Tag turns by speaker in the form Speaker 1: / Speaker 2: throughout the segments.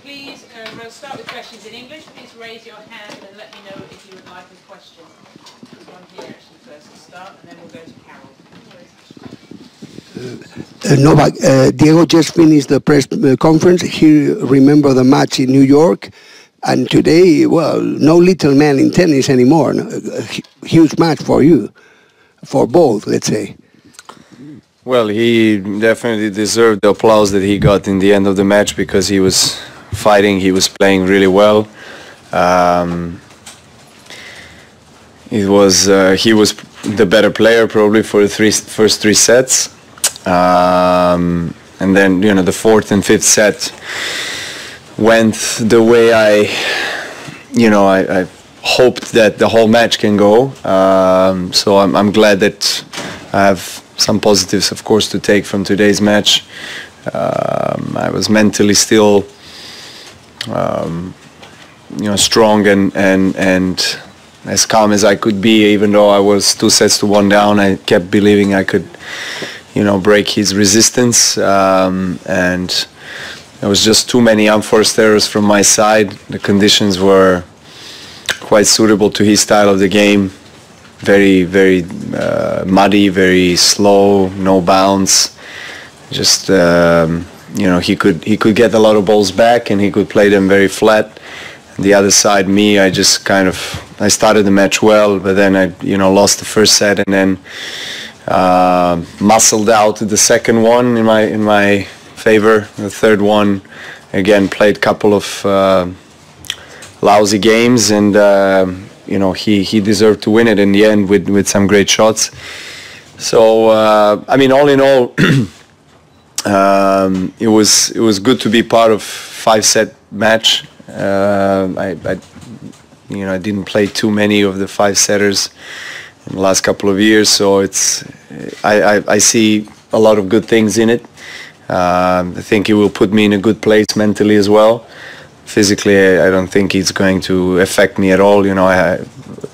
Speaker 1: please, we'll start with questions in English. Please raise your hand and let me know if you would like a question. There's one here actually first to start, and then we'll go to Carol.
Speaker 2: Novak, Diego just finished the press conference. He remembered the match in New York. And today, well, no little man in tennis anymore. A huge match for you, for both, let's say.
Speaker 3: Well, he definitely deserved the applause that he got in the end of the match because he was fighting, he was playing really well. He was the better player probably for the first three sets. And then, you know, the fourth and fifth set went the way I hoped that the whole match can go. So I'm glad that I have some positives, of course, to take from today's match. I was mentally still, strong and as calm as I could be, even though I was 2-1 down. I kept believing I could, break his resistance, and there was just too many unforced errors from my side. The conditions were quite suitable to his style of the game. Very, very muddy, very slow, no bounce. Just he could get a lot of balls back and he could play them very flat. The other side, me, I just I started the match well, but then I lost the first set and then muscled out the second one in my favor. The third one, again, played a couple of lousy games, and he deserved to win it in the end with some great shots. So all in all, it was good to be part of 5-set match. I didn't play too many of the 5-setters in the last couple of years, so I see a lot of good things in it. I think it will put me in a good place mentally as well. Physically, I don't think it's going to affect me at all.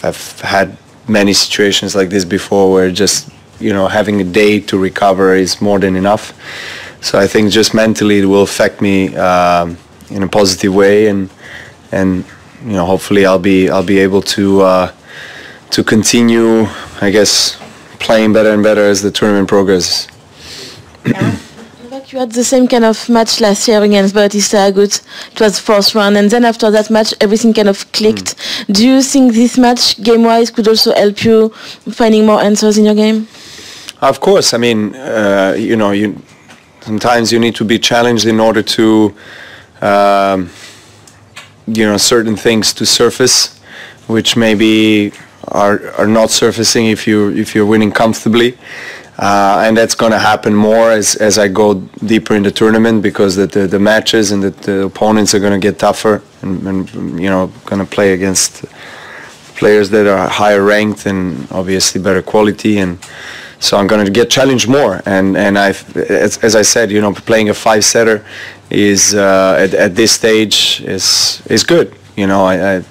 Speaker 3: I've had many situations like this before where just, having a day to recover is more than enough. So I think just mentally it will affect me in a positive way, and hopefully I'll be able to continue, I guess, playing better and better as the tournament progresses.
Speaker 4: You had the same kind of match last year against Bautista Agut. It was the fourth round, and then after that match, everything kind of clicked. Do you think this match, game-wise, could also help you finding more answers in your game?
Speaker 3: Of course. Sometimes you need to be challenged in order to, certain things to surface, which maybe are not surfacing if you're winning comfortably. And that's going to happen more as I go deeper in the tournament, because the matches and the opponents are going to get tougher, and going to play against players that are higher ranked and obviously better quality, and so I'm going to get challenged more. And as I said, playing a 5-setter is at this stage is good. I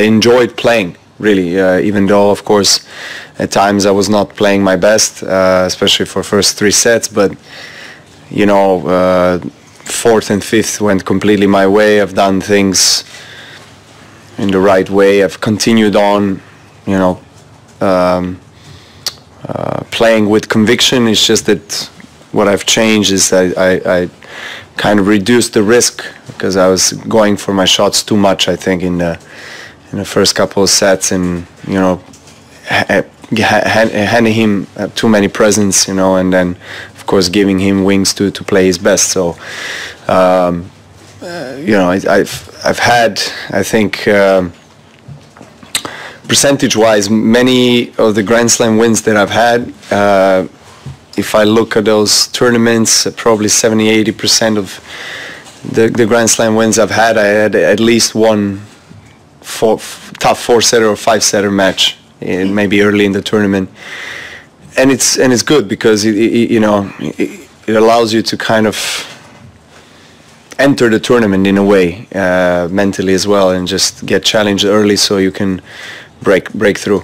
Speaker 3: enjoyed playing, really, even though, of course, at times I was not playing my best, especially for first 3 sets, but fourth and fifth went completely my way. I've done things in the right way. I've continued on, playing with conviction. It's just that what I've changed is I kind of reduced the risk, because I was going for my shots too much, I think, in the first couple of sets, and handing him too many presents, and then of course giving him wings to play his best. So I've had, I think, percentage-wise, many of the Grand Slam wins that I've had. If I look at those tournaments, probably 70-80% of the Grand Slam wins I've had, I had at least one tough 4-setter or 5-setter match, maybe early in the tournament, and it's good because it allows you to kind of enter the tournament in a way, mentally as well, and just get challenged early so you can break through.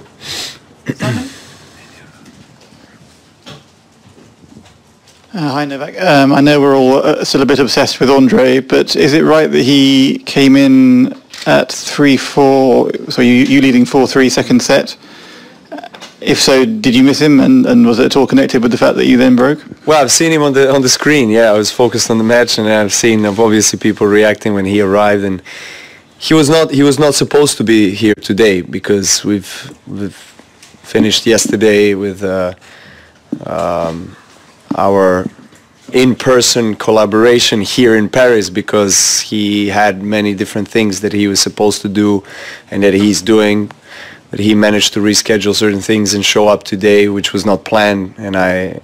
Speaker 5: Hi, Novak. I know we're all still a bit obsessed with Andre, but is it right that he came in at 3-4, so you leading 4-3 second set? If so, did you miss him, and was it at all connected with the fact that you then broke?
Speaker 3: Well, I've seen him on the screen. Yeah, I was focused on the match, and I've seen obviously people reacting when he arrived, and he was not supposed to be here today because we've finished yesterday with our in-person collaboration here in Paris because he had many different things that he was supposed to do and that he's doing, but he managed to reschedule certain things and show up today, which was not planned, and I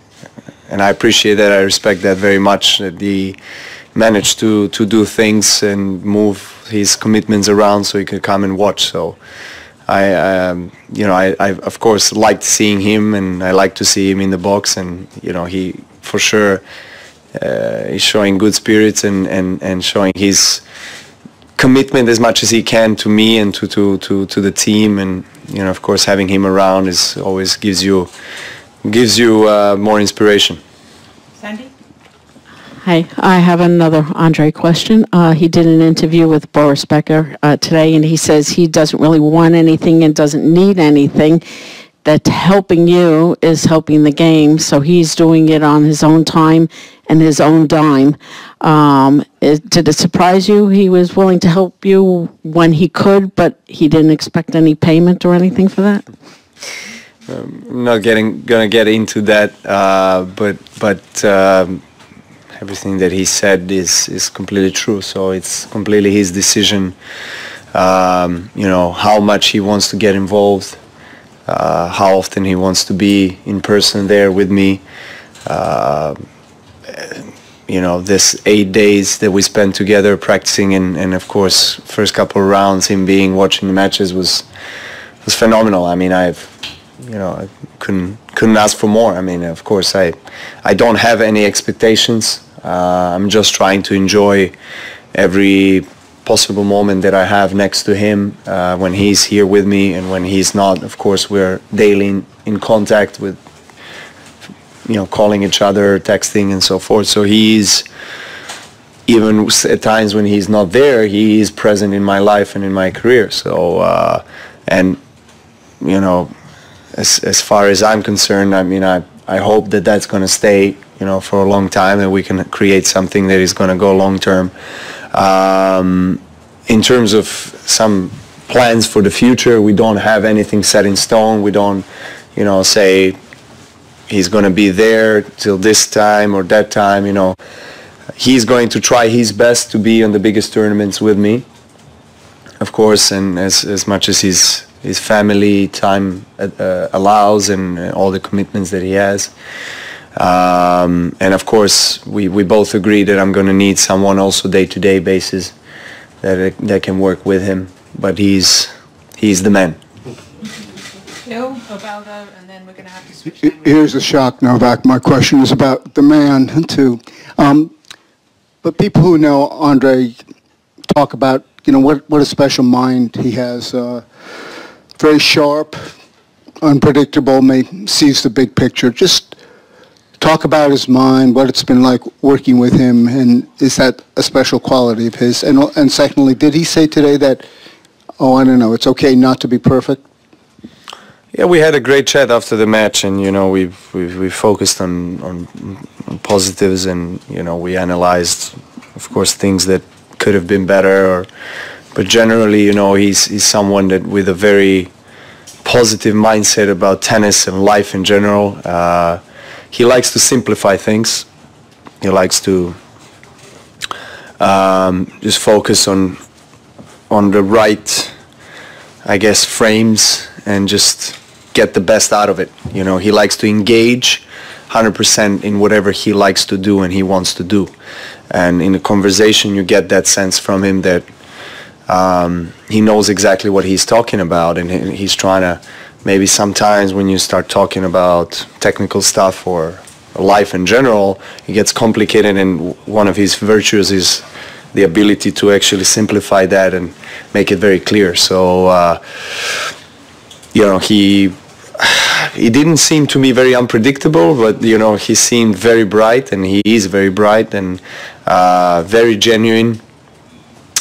Speaker 3: appreciate that. I respect that very much, that he managed to do things and move his commitments around so he could come and watch. So I of course liked seeing him, and I like to see him in the box, and he for sure is showing good spirits and showing his commitment as much as he can to me and to the team, and of course having him around is always gives you more inspiration.
Speaker 1: Sandy?
Speaker 6: Hi, I have another Andre question. He did an interview with Boris Becker today, and he says he doesn't really want anything and doesn't need anything. That helping you is helping the game, so he's doing it on his own time and his own dime. Did it surprise you he was willing to help you when he could, but he didn't expect any payment or anything for that?
Speaker 3: I'm not gonna get into that, but everything that he said is completely true. So it's completely his decision. How much he wants to get involved, how often he wants to be in person there with me. This 8 days that we spent together practicing, and of course, first couple of rounds, him watching the matches was phenomenal. I mean, I couldn't ask for more. I mean, of course, I don't have any expectations. I'm just trying to enjoy every possible moment that I have next to him when he's here with me, and when he's not. Of course, we're daily in contact with, calling each other, texting, and so forth. So he's, even at times when he's not there, he is present in my life and in my career. So, as far as I'm concerned, I mean, I hope that that's going to stay, for a long time, and we can create something that is going to go long term. In terms of some plans for the future, we don't have anything set in stone. We don't, say he's going to be there till this time or that time. He's going to try his best to be on the biggest tournaments with me, of course, and as much as his family time allows, and all the commitments that he has. And of course, we both agree that I'm going to need someone also day-to-day basis that can work with him. But he's the man.
Speaker 1: Phil, Obaldo, and then we're going to have to switch.
Speaker 7: Here's a shock, Novak. My question is about the man, too. But people who know Andre talk about, what a special mind he has. Very sharp, unpredictable, sees the big picture. Just talk about his mind, what it's been like working with him, and is that a special quality of his? And secondly, did he say today that, I don't know, it's okay not to be perfect?
Speaker 3: Yeah, we had a great chat after the match, and we focused on positives, and we analyzed, of course, things that could have been better. But generally, he's someone that with a very positive mindset about tennis and life in general. He likes to simplify things. He likes to just focus on the right, I guess, frames, and just get the best out of it. He likes to engage 100% in whatever he likes to do and he wants to do. And in a conversation, you get that sense from him that he knows exactly what he's talking about, and he's trying to, maybe sometimes when you start talking about technical stuff or life in general, it gets complicated, and one of his virtues is the ability to actually simplify that and make it very clear. So, he didn't seem to me very unpredictable, but you know, he seemed very bright, and he is very bright and very genuine,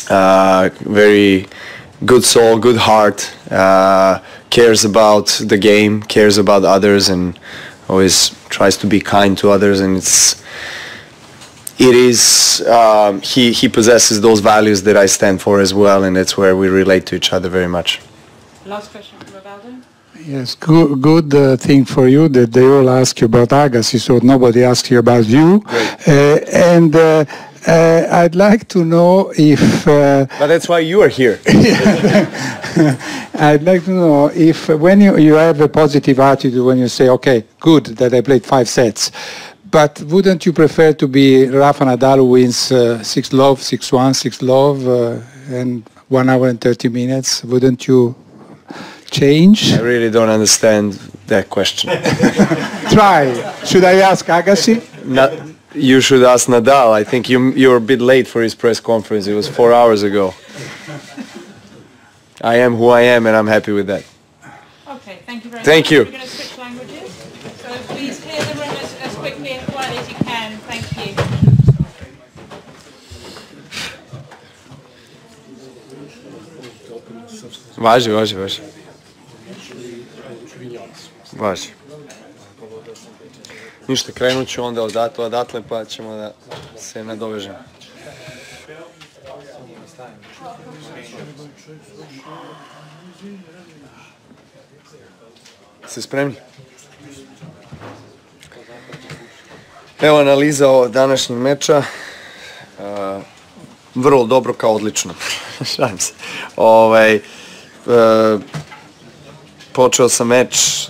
Speaker 3: very good soul, good heart, cares about the game, cares about others, and always tries to be kind to others. And he possesses those values that I stand for as well, and that's where we relate to each other very much.
Speaker 1: Last question from Robaldo.
Speaker 8: Yes, good thing for you that they all ask you about Agassi, so nobody asks you about you. And I'd like to know if...
Speaker 3: but that's why you are here.
Speaker 8: I'd like to know if when you have a positive attitude, when you say, okay, good that I played 5 sets, but wouldn't you prefer to be Rafa Nadal who wins 6-love, 6-1, 6-love, and 1 hour and 30 minutes? Wouldn't you change?
Speaker 3: I really don't understand that question.
Speaker 8: Try. Should I ask Agassi?
Speaker 3: You should ask Nadal. I think you're a bit late for his press conference. It was 4 hours ago. I am who I am, and I'm happy with that.
Speaker 1: Okay, thank you very much.
Speaker 3: Thank you.
Speaker 1: We're going to switch languages. So please clear the room as quickly and quietly as you can. Thank you.
Speaker 3: Važi. Ništa, krenut ću onda odatle pa ćemo da se nadovežemo. Ste spremni? Evo analiza današnjeg meča. Vrlo dobro kao odlično. Šalim se. Počeo sam meč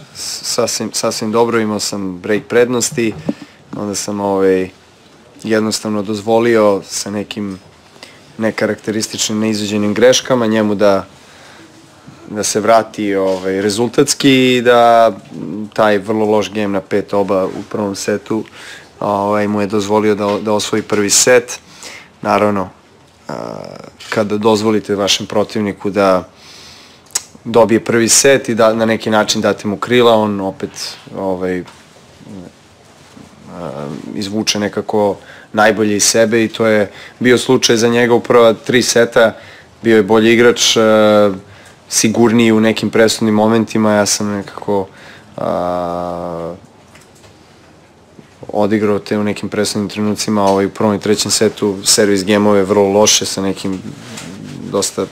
Speaker 3: sasvim dobro, imao sam break prednosti, onda sam jednostavno dozvolio sa nekim nekarakterističnim neizađenim greškama njemu da se vrati rezultatski i da taj vrlo loš game na 5-oba u prvom setu mu je dozvolio da osvoji prvi set. Naravno, kada dozvolite vašem protivniku da dobije prvi set i da na neki način date mu krila, on opet izvuče nekako najbolje iz sebe i to je bio slučaj za njega u prva 3 seta. Bio je bolji igrač, sigurniji u nekim presudnim momentima. Ja sam nekako odigrao te u nekim presudnim trenucima. U prvom i trećem setu servis gemove vrlo loše sa nekim dosta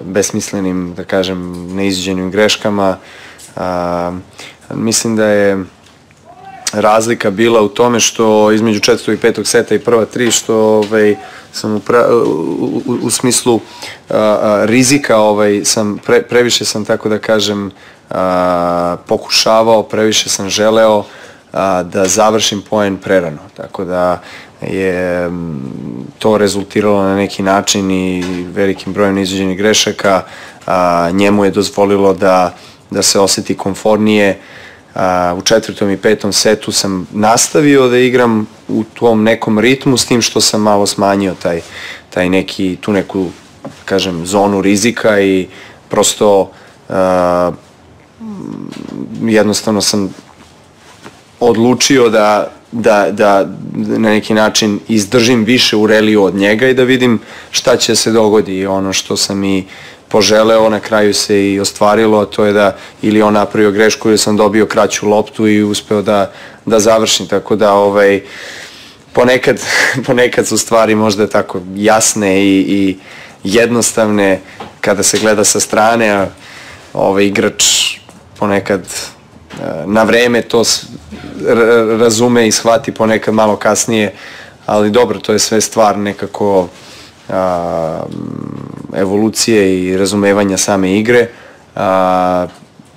Speaker 3: besmislenim, da kažem, neizađenim greškama. Mislim da je razlika bila u tome što između 4. i 5. seta i prva 3 što sam u smislu rizika previše sam, tako da kažem, pokušavao, previše sam želeo da završim poen prerano, tako da je to rezultiralo na neki način i velikim brojem neizađenih grešaka. Njemu je dozvolilo da se osjeti komfornije. U 4. i 5. setu sam nastavio da igram u tom nekom ritmu, s tim što sam malo smanjio tu neku, kažem, zonu rizika i prosto jednostavno sam odlučio da na neki način izdržim više u reliju od njega i da vidim šta će se dogodi. I ono što sam i poželeo na kraju se i ostvarilo, a to je da ili on napravio grešku ili sam dobio kraću loptu i uspeo da završim. Tako da ponekad su stvari možda tako jasne i jednostavne kada se gleda sa strane, a igrač ponekad na vreme to razume i shvati, ponekad malo kasnije, ali dobro, to je sve stvar nekako evolucije i razumevanja same igre.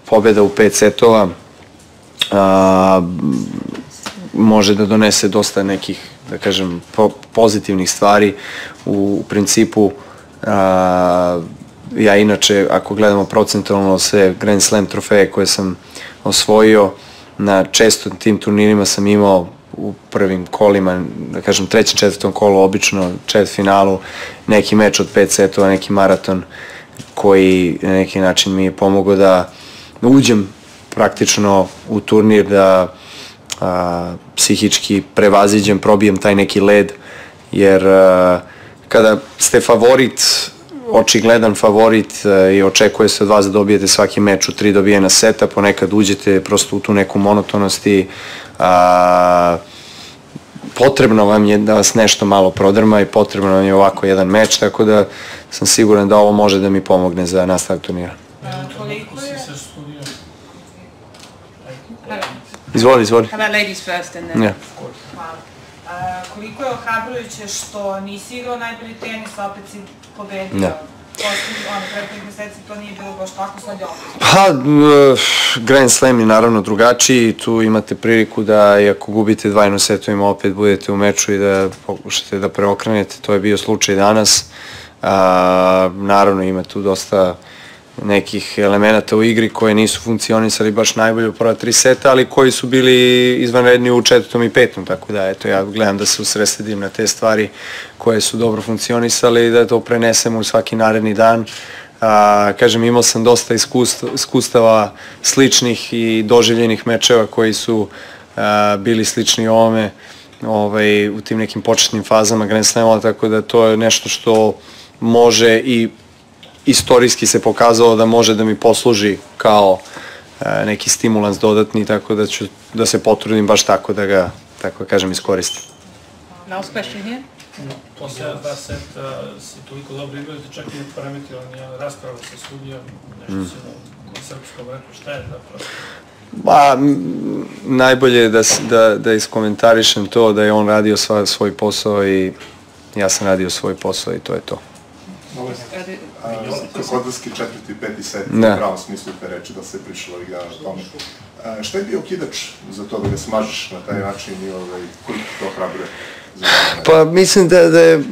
Speaker 3: Pobjeda u 5 setova može da donese dosta nekih, da kažem, pozitivnih stvari. U principu, ja inače, ako gledamo procentualno sve Grand Slam trofeje koje sam osvojio, na često tim turnirima sam imao u prvim kolima, da kažem 3., 4. kolu, obično četvrtfinalu, neki meč od 5 setova, neki maraton koji na neki način mi je pomogao da uđem praktično u turnir da psihički prevaziđem, probijem taj neki led, jer kada ste favorit, očigledan favorit i očekuje se od vas da dobijete svaki meč u 3 dobijena seta, ponekad uđete prosto u tu neku monotonost i potrebno vam je da vas nešto malo prodrma i potrebno vam je ovako jedan meč, tako da sam siguran da ovo može da mi pomogne za nastavak turnira. Izvoli.
Speaker 1: How about ladies first and then...
Speaker 3: Yeah.
Speaker 9: Koliko je ohrabrujuće što nisi igrao najbolji tenis, a opet si pobedio? Prethodnih meseci to nije bilo baš tako, sad je opet.
Speaker 3: Pa, Grand Slam je naravno drugačiji, tu imate priliku da i ako gubite 2 setovima opet budete u meču i da pokušate da preokrenete, to je bio slučaj danas. Naravno ima tu dosta nekih elemenata u igri koje nisu funkcionisali baš najbolje u prva 3 seta, ali koji su bili izvanredni u 4. i 5. Tako da, eto, ja gledam da se usredsredim na te stvari koje su dobro funkcionisale i da to prenesemo u svaki naredni dan. Kažem, imao sam dosta iskustava sličnih i doživljenih mečeva koji su bili slični ovome u tim nekim početnim fazama Grand Slamova, tako da to je nešto što može i istorijski se pokazalo da može da mi posluži kao neki stimulans dodatni, tako da ću da se potrudim baš tako da ga, tako kažem, iskoristim.
Speaker 1: Last question here.
Speaker 10: Poslije 2 seta si toliko dobro igrao da čak i ne poremetila ni rasprava sa sudijom, nešto si na srpskom rekao, šta je zapravo?
Speaker 3: Ba, najbolje je da iskomentarišem to da je on radio svoj posao i ja sam radio svoj posao i to je to.
Speaker 11: Kako odlaski 4. i 5. set, u pravom smislu te reči da se prišlo i o tome. Šta je bio okidač za to da ga smažiš na taj način i koliko to hrabruje?
Speaker 3: Pa mislim da je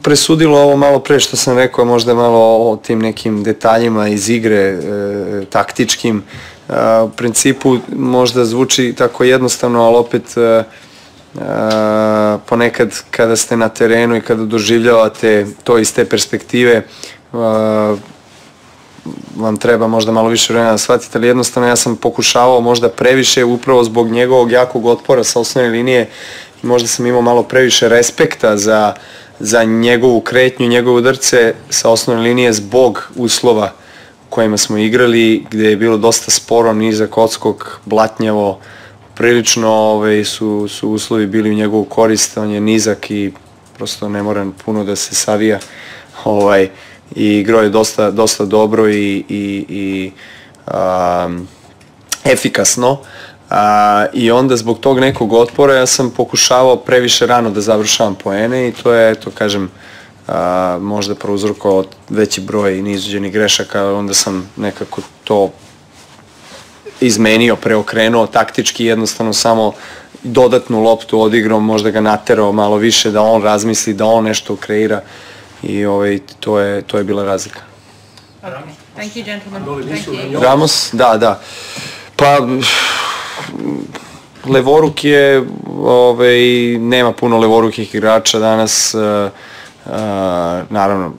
Speaker 3: presudilo ovo malo pre što sam rekao, možda malo o tim nekim detaljima iz igre, taktičkim. U principu možda zvuči tako jednostavno, ali opet ponekad kada ste na terenu i kada doživljavate to iz te perspektive, vam treba možda malo više vremena da shvatite, ali jednostavno ja sam pokušavao možda previše upravo zbog njegovog jakog otpora sa osnovne linije i možda sam imao malo previše respekta za njegovu kretnju, njegove udarce sa osnovne linije zbog uslova u kojima smo igrali, gde je bilo dosta sporo, nizak odskok, blatnjavo, prilično su uslovi bili u njegovu korist, on je nizak i prosto ne mora puno da se savija i igrao je dosta dobro i efikasno i onda zbog tog nekog otpora ja sam pokušavao previše rano da završavam poene i to je, eto, kažem, možda prouzrokovao veći broj neizuđenih grešaka, onda sam nekako to izmenio, preokrenuo taktički, jednostavno samo dodatnu loptu odigrao, možda ga naterao malo više da on razmisli, da on nešto kreira i to je bila razlika.
Speaker 1: Thank you, gentlemen. Thank you.
Speaker 3: Ramos, da. Pa, levoruk je, nema puno levorukih igrača danas, naravno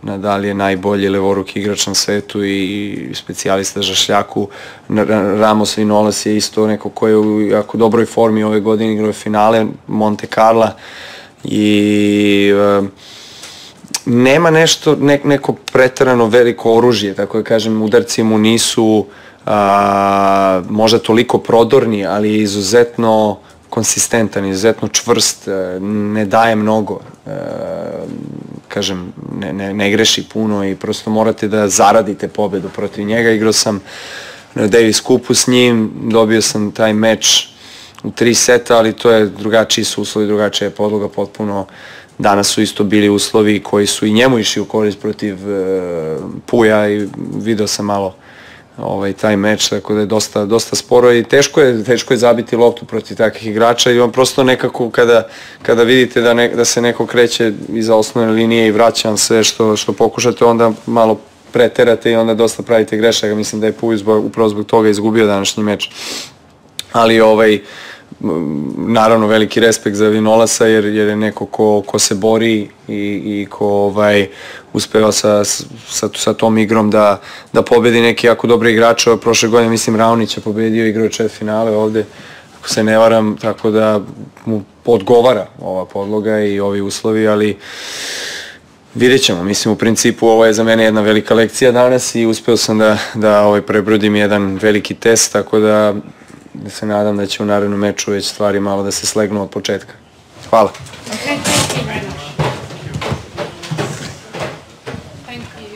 Speaker 3: Nadal je najbolji levoruki igrač na svetu i specijalista za šljaku. Ramos Vinolas je isto neko ko je u jako dobroj formi ove godine, igrao je finale Monte Carla i nema neko preterano veliko oružje, tako da kažem, udarci mu nisu možda toliko prodorni, ali je izuzetno konsistentan, izuzetno čvrst, ne daje mnogo, kažem, ne greši puno i prosto morate da zaradite pobedu protiv njega. Igrao sam na Davis Cupu s njim, dobio sam taj meč u 3 seta, ali to je drugačiji su uslovi, drugačija je podloga potpuno. Danas su isto bili uslovi koji su i njemu išli u korist protiv Puja i video sam malo taj meč, tako da je dosta sporo i teško je zabiti loptu protiv takvih igrača i on prosto nekako kada vidite da se neko kreće iza osnovne linije i vraća vam sve što pokušate, onda malo preterate i onda dosta pravite grešaka. Mislim da je Puj upravo zbog toga izgubio današnji meč. Ali naravno veliki respekt za Vinolasa jer je neko ko se bori i ko uspeva sa tom igrom da pobedi neki jako dobri igrače. Prošle godine mislim Raonić je pobedio, igrao je četvrtfinale ovde, ako se ne varam, tako da mu odgovara ova podloga i ovi uslovi, ali vidjet ćemo. Mislim, u principu ovo je za mene jedna velika lekcija danas i uspeo sam da prebrodim jedan veliki test, tako da se nadam da će u narednom meču već stvari malo da se slegnu od početka. Hvala.
Speaker 1: Okay, thank you very much. Thank you.